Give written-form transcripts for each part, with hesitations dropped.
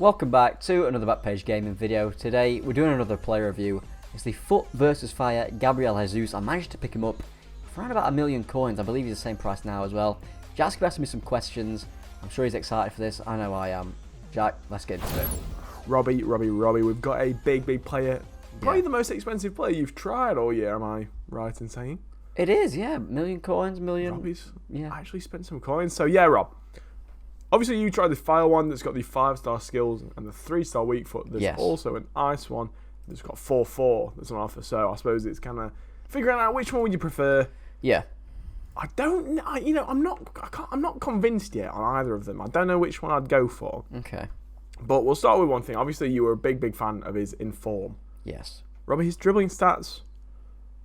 Welcome back to another Backpage Gaming video. Today we're doing another player review. It's the FUT Versus Fire Gabriel Jesus. I managed to pick him up for around about 1,000,000 coins. I believe he's the same price now as well. Jack's asked me some questions. I'm sure he's excited for this. I know I am. Jack, let's get into it. Robbie, we've got a big player. Probably the most expensive player you've tried all year, am I right in saying? It is, yeah. 1,000,000 coins, Robbie's yeah. actually spent some coins. So yeah, Rob. Obviously you tried the fire one that's got the 5-star skills and the 3-star weak foot. There's also an ice one that's got 4/4 that's on offer. So I suppose it's kind of figuring out which one would you prefer. Yeah. I don't know. I'm not convinced yet on either of them. I don't know which one I'd go for. Okay. But we'll start with one thing. Obviously you were a big fan of his inform. Yes. Robbie, his dribbling stats,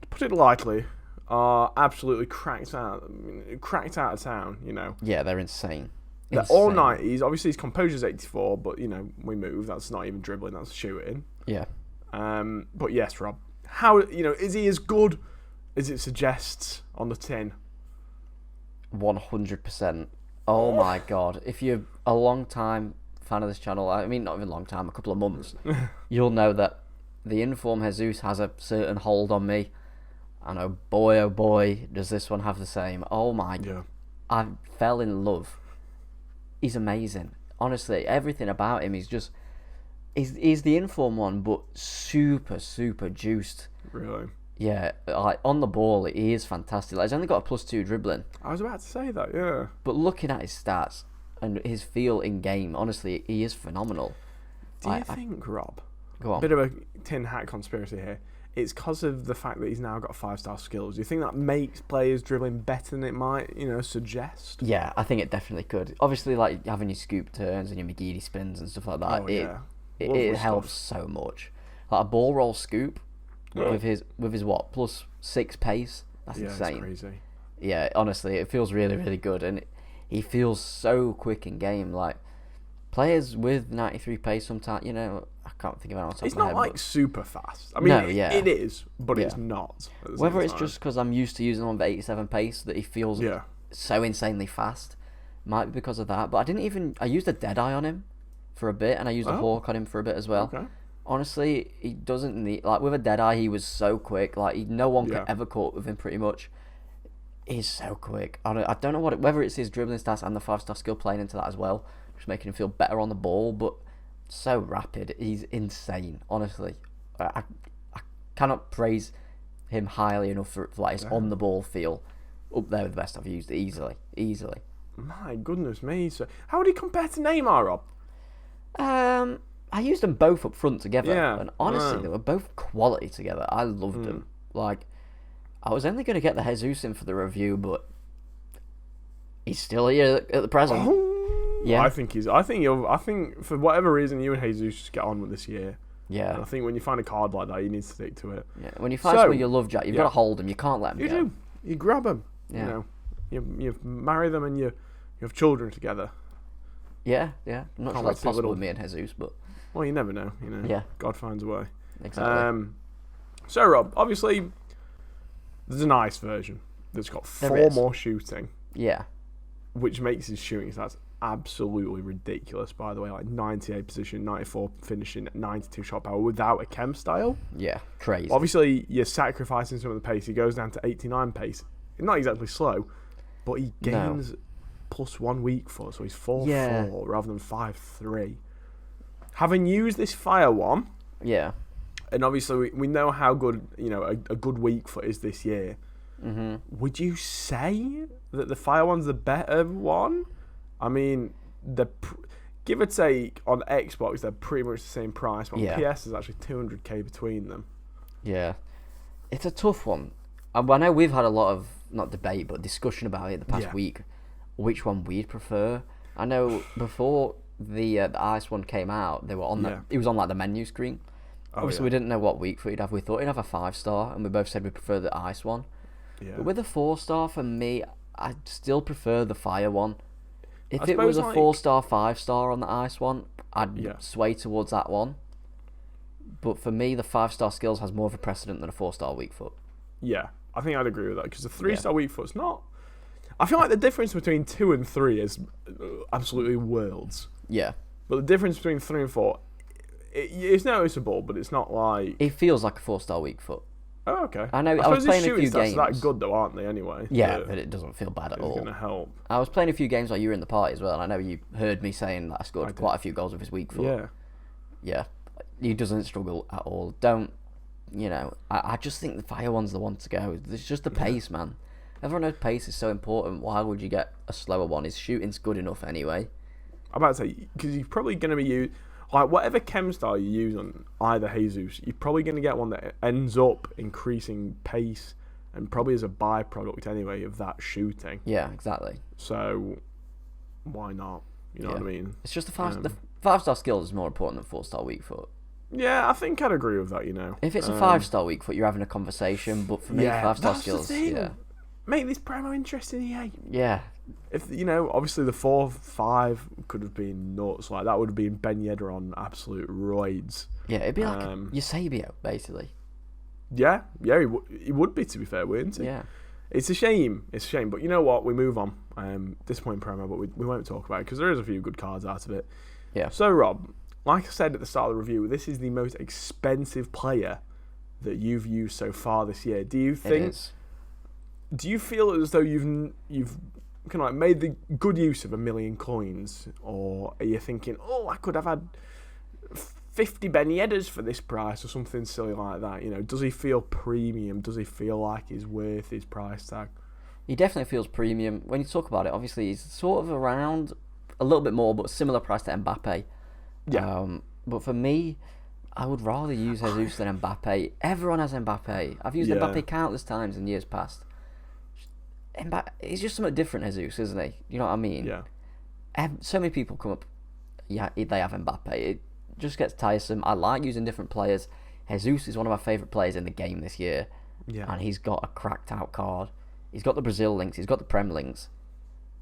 to put it lightly, are absolutely cracked out of town, Yeah, they're insane. They're all 90s. Obviously, his composure's 84, but, we move. That's not even dribbling, that's shooting. Yeah. But yes, Rob, how, is he as good as it suggests on the tin? 100%. Oh my god. If you're a long time fan of this channel, I mean, not even a long time, a couple of months, you'll know that the Inform Jesus has a certain hold on me. And oh boy, does this one have the same. Oh my god. I fell in love. He's amazing. Honestly, everything about him, he's the Inform one, but super juiced. Really? Yeah, like on the ball, he is fantastic. Like, he's only got a +2 dribbling. I was about to say that, yeah. But looking at his stats and his feel in game, honestly, he is phenomenal. Do you think, Rob? Go on. Bit of a tin hat conspiracy here. It's because of the fact that he's now got 5-star skills. Do you think that makes players dribbling better than it might, suggest? Yeah, I think it definitely could. Obviously, like having your scoop turns and your McGeady spins and stuff like that, it helps so much. Like a ball roll scoop with his what +6 pace. That's insane. It's crazy. Yeah, honestly, it feels really good, and he feels so quick in game. Like players with 93 pace, sometimes I can't think of it on top of my head. It's not like super fast. I mean, it is, but it's not. Whether it's just because I'm used to using him with 87 pace that he feels so insanely fast, might be because of that. But I used a Deadeye on him for a bit, and I used a Hawk on him for a bit as well. Okay. Honestly, he doesn't need, like with a Deadeye, he was so quick. Like no one could ever caught with him pretty much. He's so quick. I don't know whether it's his dribbling stats and the 5-star skill playing into that as well, just making him feel better on the ball, but so rapid. He's insane, honestly. I cannot praise him highly enough for like his on the ball feel. Up there with the best I've used easily. My goodness me. So how would he compare to Neymar, Rob? I used them both up front together, and honestly, they were both quality together. I loved them. Like, I was only going to get the Jesus in for the review, but he's still here at the present. Yeah, I think for whatever reason, you and Jesus just get on with this year. Yeah, and I think when you find a card like that, you need to stick to it. Yeah, when you find someone you love, Jack, you've got to hold them. You can't let them go. Do. You grab them. Yeah. You marry them and you have children together. Yeah. I'm not sure that's possible with me and Jesus, but well, you never know. Yeah, God finds a way. Exactly. So Rob, obviously, there's an ice version that's got 4 more shooting. Yeah, which makes his shooting stats absolutely ridiculous, by the way. Like 98 position, 94 finishing, 92 shot power without a chem style. Yeah, crazy. Obviously, you're sacrificing some of the pace. He goes down to 89 pace. Not exactly slow, but he gains +1 weak foot, so he's 4/4 rather than 5/3. Having used this fire one, and obviously we know how good a good weak foot is this year. Would you say that the fire one's the better one? I mean, give or take on Xbox, they're pretty much the same price, but on PS there's actually 200k between them. Yeah, it's a tough one. I know we've had a lot of not debate but discussion about it the past week, which one we'd prefer. I know before the ice one came out, they were on it was on like the menu screen. Obviously, we didn't know what weak foot he'd have. We thought he'd have a 5-star, and we both said we prefer the ice one. Yeah. But with a 4-star, for me, I still prefer the fire one. If it was a 4-star, 5-star on the ice one, I'd sway towards that one. But for me, the 5-star skills has more of a precedent than a 4-star weak foot. Yeah, I think I'd agree with that, because the 3-star weak foot's not. I feel like the difference between 2 and 3 is absolutely worlds. Yeah. But the difference between 3 and 4, it's noticeable, but it's not like... It feels like a 4-star weak foot. Oh, okay. I know. I was playing a few games. That good though, aren't they? Anyway. Yeah, but it doesn't feel bad at all. It's gonna help. I was playing a few games while you were in the party as well, and I know you heard me saying that I scored quite a few goals with his weak foot. Yeah. Yeah. He doesn't struggle at all. Don't. I just think the fire one's the one to go. It's just the pace, man. Everyone knows pace is so important. Why would you get a slower one? His shooting's good enough anyway. I'm about to say, because he's probably going to be used... Like, whatever chem style you use on either Jesus, you're probably going to get one that ends up increasing pace and probably as a byproduct anyway of that shooting. Yeah, exactly. So, why not? You know what I mean? It's just the 5-star skills is more important than 4-star weak foot. Yeah, I think I'd agree with that, If it's a 5-star weak foot, you're having a conversation, but for me, 5-star skills... The thing. Make this promo interesting, EA. Yeah. If obviously the 4-5 could have been nuts. Like that would have been Ben Yedder on absolute roids. Yeah, it'd be like Eusebio, basically. Yeah, he would be, to be fair, wouldn't he? Yeah. It's a shame. But you know what? We move on. Disappointing promo, but we won't talk about it because there is a few good cards out of it. Yeah. So Rob, like I said at the start of the review, this is the most expensive player that you've used so far this year. Do you think? It is. Do you feel as though you've kind of like made the good use of 1 million coins, or are you thinking, oh, I could have had 50 Ben Yedders for this price or something silly like that? Does he feel premium? Does he feel like he's worth his price tag? He definitely feels premium. When you talk about it, obviously he's sort of around a little bit more, but similar price to Mbappe. Yeah. But for me, I would rather use Jesus than Mbappe. Everyone has Mbappe. I've used Mbappe countless times in years past. He's just something different, Jesus, isn't he? You know what I mean? Yeah. So many people come up, they have Mbappe. It just gets tiresome. I like using different players. Jesus is one of my favourite players in the game this year. Yeah. And he's got a cracked out card. He's got the Brazil links. He's got the Prem links.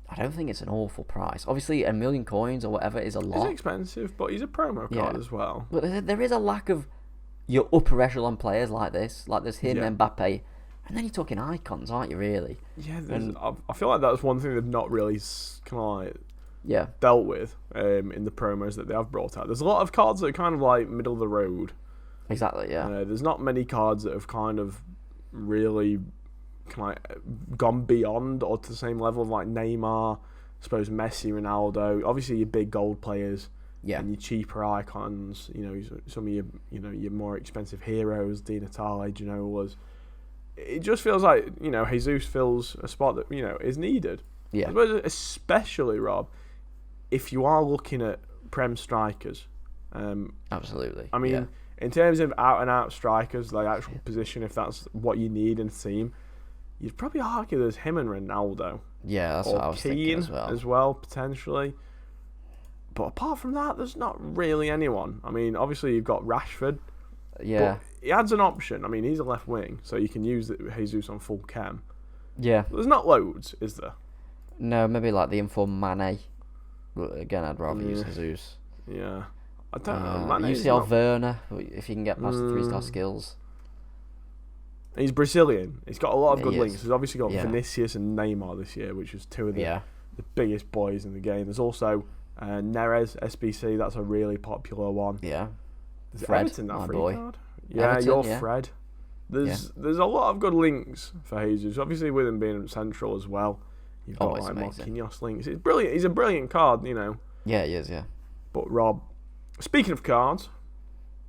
I don't think it's an awful price. Obviously, 1 million coins or whatever is a lot. It's expensive, but he's a promo card as well. But there is a lack of your upper echelon players like this. Like there's him, Mbappe. And then you're talking icons, aren't you, really? Yeah, I feel like that's one thing they've not really kind of like dealt with in the promos that they have brought out. There's a lot of cards that are kind of like middle of the road. Exactly, yeah. There's not many cards that have kind of really kind of gone beyond or to the same level of like Neymar, I suppose Messi, Ronaldo. Obviously, your big gold players. Yeah. And your cheaper icons. Some of your more expensive heroes, Di Natale, Ginolas. It just feels like, Jesus fills a spot that, is needed. Yeah. Especially, Rob, if you are looking at Prem strikers. Absolutely. I mean, in terms of out-and-out strikers, like actual position, if that's what you need in a team, you'd probably argue there's him and Ronaldo. Yeah, that's what I was thinking as well, potentially. But apart from that, there's not really anyone. I mean, obviously, you've got Rashford. Yeah. But he adds an option. I mean, he's a left wing, so you can use Jesus on full chem. Yeah. But there's not loads, is there? No, maybe like the informed Mane. But again, I'd rather use Jesus. Yeah. I don't know. UCL Werner, if you can get past the 3-star skills. He's Brazilian. He's got a lot of good links. He's obviously got Vinicius and Neymar this year, which was two of the biggest boys in the game. There's also Neres, SBC. That's a really popular one. Yeah. Is Everton that free card? Yeah, Everton, Fred. There's a lot of good links for Jesus. Obviously, with him being central as well, you've got like Marquinhos links. It's brilliant. He's a brilliant card, Yeah, he is. Yeah. But Rob, speaking of cards,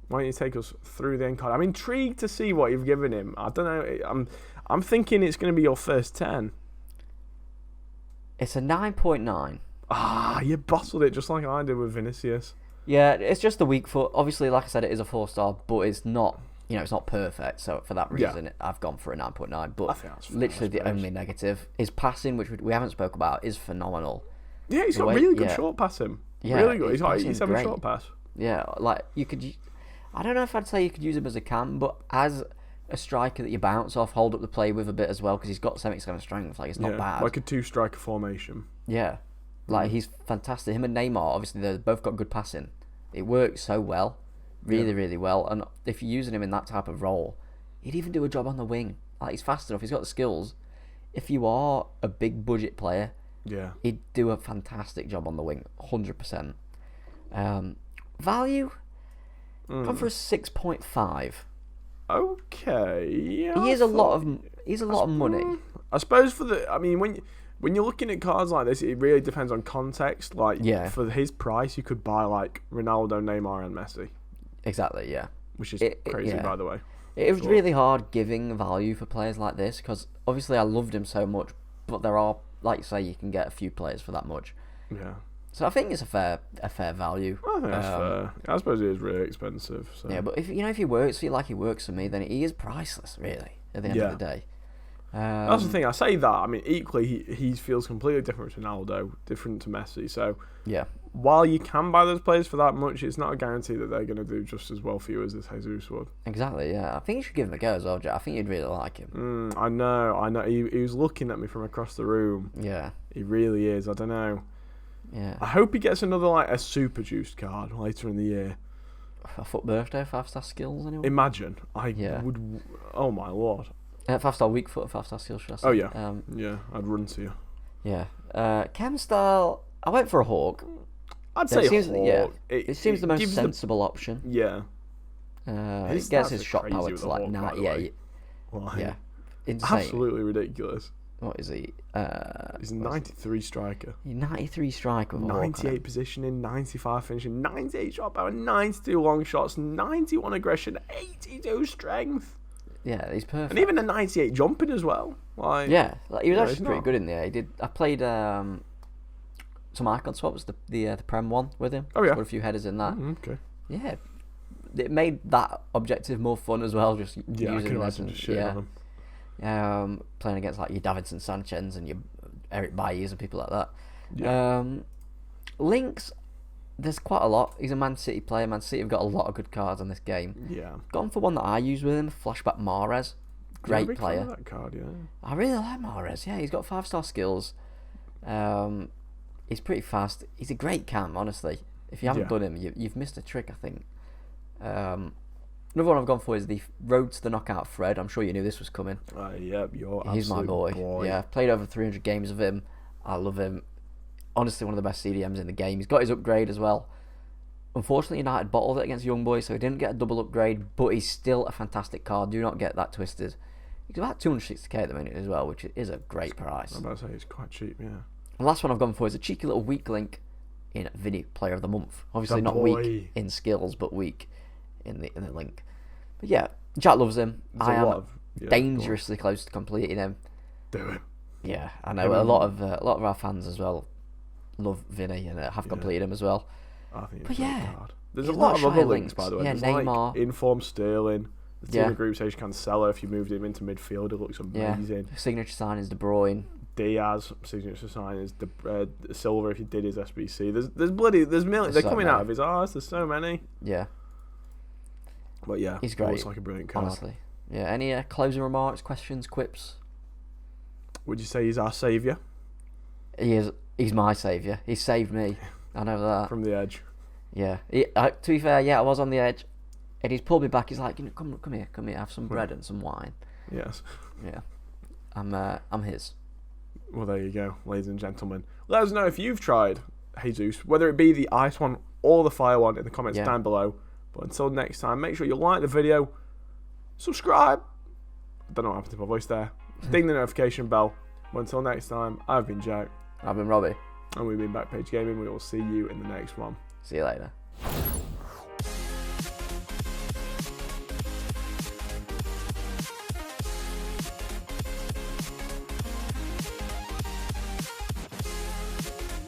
why don't you take us through the end card? I'm intrigued to see what you've given him. I don't know. I'm thinking it's going to be your first 10. It's a 9.9. You bottled it just like I did with Vinicius. Yeah, it's just the weak foot. Obviously, like I said, it is a 4-star, but it's not. It's not perfect. So for that reason, I've gone for a 9.9. But I think that's fair, literally the only negative is passing, which we haven't spoke about, is phenomenal. Yeah, he's got really good short passing. Yeah, really good. He's having a short pass. Yeah, like you could. I don't know if I'd say you could use him as a cam, but as a striker that you bounce off, hold up the play with a bit as well, because he's got 77 strength. Like it's not bad. Like a 2-striker formation. Yeah, like he's fantastic. Him and Neymar, obviously, they've both got good passing. It works so well, really well. And if you're using him in that type of role, he'd even do a job on the wing. Like he's fast enough. He's got the skills. If you are a big budget player, he'd do a fantastic job on the wing, 100%. Value? Gone for a 6.5. Okay. He is a lot of money. I suppose when you're looking at cards like this, it really depends on context. Like, for his price, you could buy like Ronaldo, Neymar, and Messi. Exactly, yeah. Which is crazy, by the way. It was really hard giving value for players like this because obviously I loved him so much, but there are, like you say, you can get a few players for that much. Yeah. So I think it's a fair value. I think that's fair. I suppose it is really expensive. So. Yeah, but if he works for me, then he is priceless, really, at the end of the day. That's the thing. I say that. I mean, equally, he feels completely different to Ronaldo, different to Messi. So yeah, while you can buy those players for that much, it's not a guarantee that they're going to do just as well for you as this Jesus would. Exactly. Yeah, I think you should give him a go as well, Jack. I think you'd really like him. I know. He was looking at me from across the room. Yeah, he really is. I don't know. Yeah. I hope he gets another a super juiced card later in the year. A FUT birthday, 5-star skills, anyway. Imagine. Would. Oh my lord. 5-star weak foot, 5-star skills, should I say? Oh yeah. Yeah, I'd run to you. Yeah. Chem style. I went for a hawk. I'd say Hawk. Yeah. It seems the most sensible option. Yeah. It gets his shot power to like 98. Yeah. Insane. Absolutely ridiculous. What is he? He's a 93 striker. He's 93 striker. 98 positioning, 95 finishing, 98 shot power, 92 long shots, 91 aggression, 82 strength. Yeah, he's perfect. And even a 98 jumping as well. He was actually pretty good in there. He did. I played some icon swaps, the Prem one with him. Oh yeah. Got a few headers in that. Okay. Yeah, it made that objective more fun as well. Just using I can imagine just shitting on him. Playing against like your Davinson Sanchez and your Eric Bailly's and people like that. Yeah. Links, there's quite a lot. He's a Man City player. Man City have got a lot of good cards on this game. Yeah. Gone for one that I use with him, Flashback Mahrez. Great player. That card, yeah. I really like Mahrez. Yeah, he's got 5-star skills. He's pretty fast. He's a great cam, honestly. If you haven't done him, you've missed a trick, I think. Another one I've gone for is the Road to the Knockout Fred. I'm sure you knew this was coming. Yep, He's my boy. Yeah, I've played over 300 games of him. I love him. Honestly, one of the best CDMs in the game. He's got his upgrade as well. Unfortunately, United bottled it against Young Boys, so he didn't get a double upgrade, but he's still a fantastic card. Do not get that twisted. He's about 260k at the minute as well, which is a great price. I'm about to say it's quite cheap, yeah. The last one I've gone for is a cheeky little weak link in Vinny, Player of the Month. Obviously not weak in skills, but weak in the link. But yeah, Jack loves him. I am dangerously close to completing him. Do it. Yeah, I know. A lot of our fans as well love Vinny and have completed him as well. I think it's a great card. There's a lot of other links, by the way. Yeah, There's Neymar. Informed Sterling. The team of group stage Cancelo. If you moved him into midfield, it looks amazing. Yeah. Signature sign is De Bruyne. Diaz, signature sign is Silver. If you did his SBC, there's millions. They're coming out of his arse. There's so many. Yeah. But yeah, he's great. Looks like a brilliant card. Honestly. Yeah. Any closing remarks, questions, quips? Would you say he's our saviour? He is. He's my saviour. He saved me. I know that. From the edge. Yeah. To be fair, I was on the edge, and he's pulled me back. He's like, come here, have some bread and some wine. Yes. Yeah. I'm his. Well, there you go, ladies and gentlemen. Let us know if you've tried Jesus, whether it be the ice one or the fire one, in the comments down below. But until next time, make sure you like the video, subscribe. I don't know what happened to my voice there. Ding the notification bell. But until next time, I've been Jack. I've been Robbie. And we've been Backpage Gaming. We will see you in the next one. See you later.